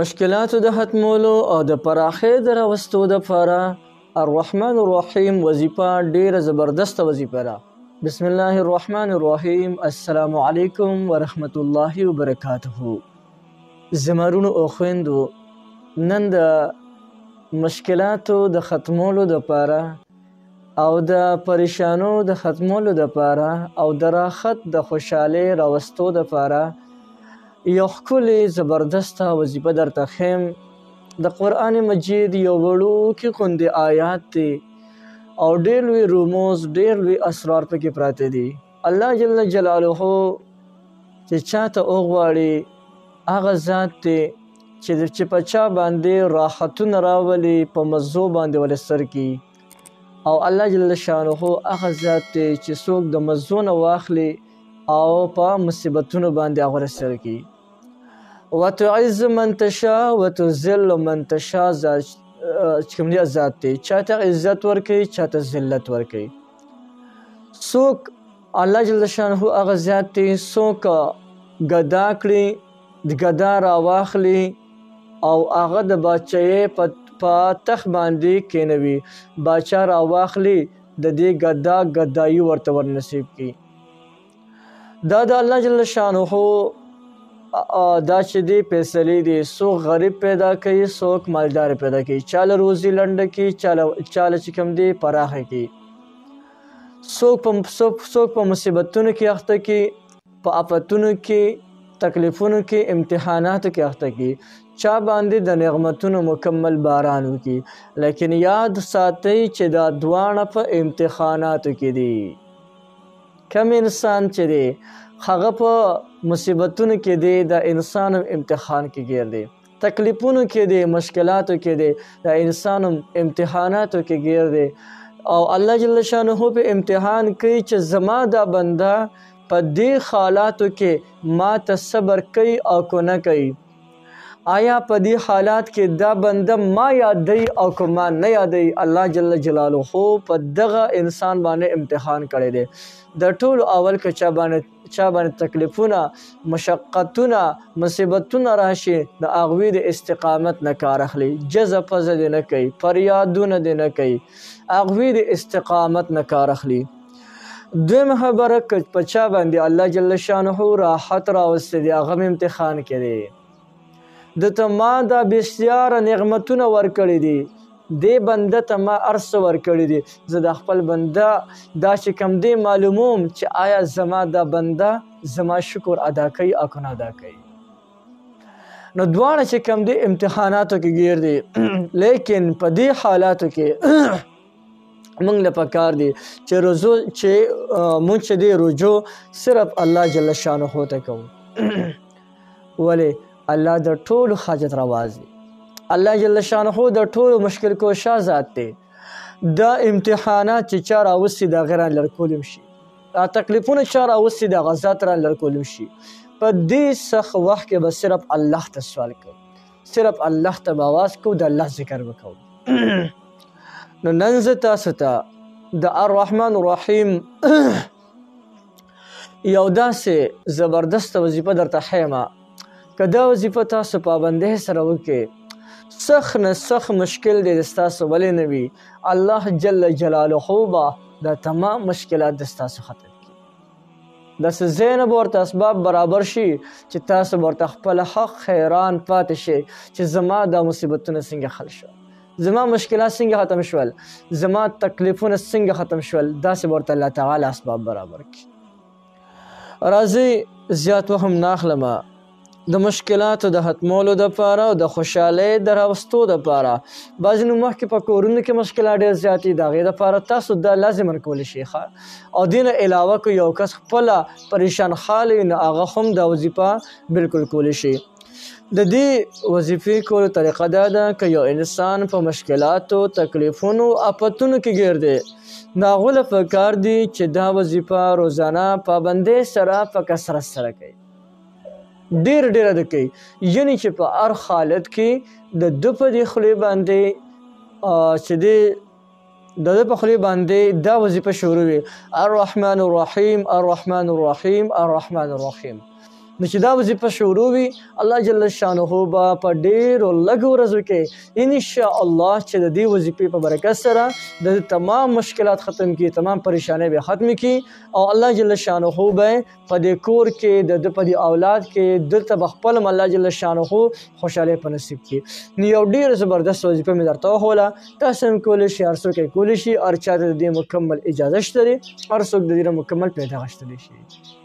مشکلاتو د ختمولو او د پراخۍ د راوستو دپاره الرحمن الرحیم وظیفه ډیره زبردسته وظیفه ده. بسم الله الرحمن الرحیم. السلام علیکم ورحمت الله وبرکاته. زمرونو او خویندو، نن د مشکلاتو د ختمولو دپاره او د پریشانو د ختمولو دپاره او د راحت د خوشحالۍ راوستو دپاره یو ښکلې زبردسته وظیفه درته ښیم. د قرآن مجید یو وړوکي غوندې آیات دی او ډېر لوی رموز، ډېر لوی اسرار پکې پراته دي. الله جل جلاله چې چاته وغواړي هغه ذات دی چې په چا باندې راحتونه راولي، په مزو باندې ول سر کی. او الله جل شانه هغه ذات دی چې څوک د مزو نه واخلي او په مصیبتونو باندې هغه سر کی. وتعز من تشاء وتذل من تشاء چې کوم دی ذات دی، چاته عزت ورکوي، چاته ذلت ورکوي. څوک الله جل شانه هغه ذات دی څوک ګدا کړي، د ګدا راواخلي او هغه د باچایۍ په تخت باندې کینوي، باچا راواخلي د دې ګدا ګدایي ورته ورنصیب کړي. دا د الله جل شانه دا چې دی فیصلې دي. څوک غریب پیدا کوي، څوک مالدار پیدا کوي، چاله روزي لنډه کوي، چاله چې کوم دی پراخه کوي. څوک په مصیبتونو کې اخته کوي، په آفتونو کې، تکلیفونو کې، امتحاناتو کې اخته کوي، چا باندې د نعمتونو مکمل باران وکړي. لیکن یاد ساتئ چې دا دواړه په امتحاناتو کې دي. کم انسان چې دی هغه په مصیبتونو کې دی، د انسان امتحان کې ګیر دی، تکلیفونو کې دی، مشکلاتو کې دی، د انسان امتحاناتو کې ګیر دی. او الله جل شانه په امتحان کوي چې زما دا بنده په دې حالاتو کې ما ته صبر کوي او کو نه کوي. آیا په دې حالات کې دا بنده ما یادوي او که ما نه یادوي؟ الله جل جلاله په دغه انسان باندې امتحان کړی دی. د ټولو اول که چا باندې تکلیفونه، مشقتونه، مصیبتونه راشي، د هغوی د استقامت نه کار اخلي، جزه پزه دې نه کوي، فریادونه دې نه کوي، هغوی د استقامت نه کار اخلي. دویمه خبره که په چا باندې الله جل شانه راحت راوستی دی، هغه امتحان کې دی. د ته ما دا بسیاره نعمتونه ورکړي دي، دې بنده ته ما هر څه ورکړي دي، زه د خپل بنده دا چې کوم دی معلوموم چې آیا زما دا بنده زما شکر ادا کوي او که نه ادا کوي. نو دواړه چې کوم دی امتحاناتو کې ګیر دي. لیکن په دې حالاتو کې موږ له پکار دي چې موږ چې دی رجوع صرف الله جل شانه ته کوو. ولې؟ الله د ټولو حاجت رواز دی، الله جل شانه د ټولو مشکل کوشا ذات دی. دا امتحانات چې چا راوستي د هغه رانه لرې کولی شي، دا تکلیفونه چا راوستي د هغه ذات رانه لرې کولی شي. په دې سخت وخت کې به صرف الله ته سوال کوو، صرف الله ته به آواز کوو، د الله ذکر به کوو. نو نن زه تاسو ته د الرحمن الرحیم یو داسې زبردسته وظیفه درته ښیمه. که دا وظیفه تاسو پابندۍ سره وکړئ، سخت نه سخت مشکل دی ستاسو ولې نه وي، الله جل جلاله به دا تمام مشکلات د ستاسو ختم کړي. داسې ځای نه به ورته اسباب برابر شي چې تاسو به ورته خپل حق حیران پاتې شئ چې زما دا مصیبتونه څنګه حل شول، زما مشکلات څنګه ختم شول، زما تکلیفونه څنګه ختم شول. داسې به ورته الله تعالی اسباب برابر کړي. راځئ زیات وخت هم نه اخلمه. د مشکلاتو د ختمولو دپاره او د خوشحالۍ د راوستو دپاره بعضې نو مخکې په کورونو کې مشکلات ډېر زیات دي، د هغې دپاره تاسو دا لازما کولی شئ. او دې نه علاوه که یو کس خپله پریشان حال وي نو هغه هم دا وظیفه بلکل کولی شي. د دې وظیفې کولو طریقه دا ده که یو انسان په مشکلاتو، تکلیفونو، آفتونو کې ګیر دی، نو هغو له پکار دي چې دا وظیفه روزانه پابندۍ سره په کثرت سره کوي، ډیر د کوي. یعنی چې په هر حالت کې د ده په دې خولې باندې چې د ده په خولې باندې دا وظیفه شروع وي: الرحمن الرحیم، الرحمن الرحیم، الرحمن الرحیم. نو چې دا وظیفه شروع وي الله جل شانه به په ډېرو لږو ورځو کې ان شاء الله چې د دې وظیفې په برکت سره د تمام مشکلات ختم کړي، تمام پریشانۍ به ختم کړي او الله جل شانه به په دې کور کې د په دې اولاد کې دلته به خپل الله جل شانه خوشاله په نصیب کړي. نو یو ډېر زبردست وظیفه مې درته وښوله، تاسو هم کولی شئ، هر څوک یې کولی شي، هر چا ته د دې مکمل اجازه شته دی، هر څوک د دې مکمل پیدا غشتلی شي.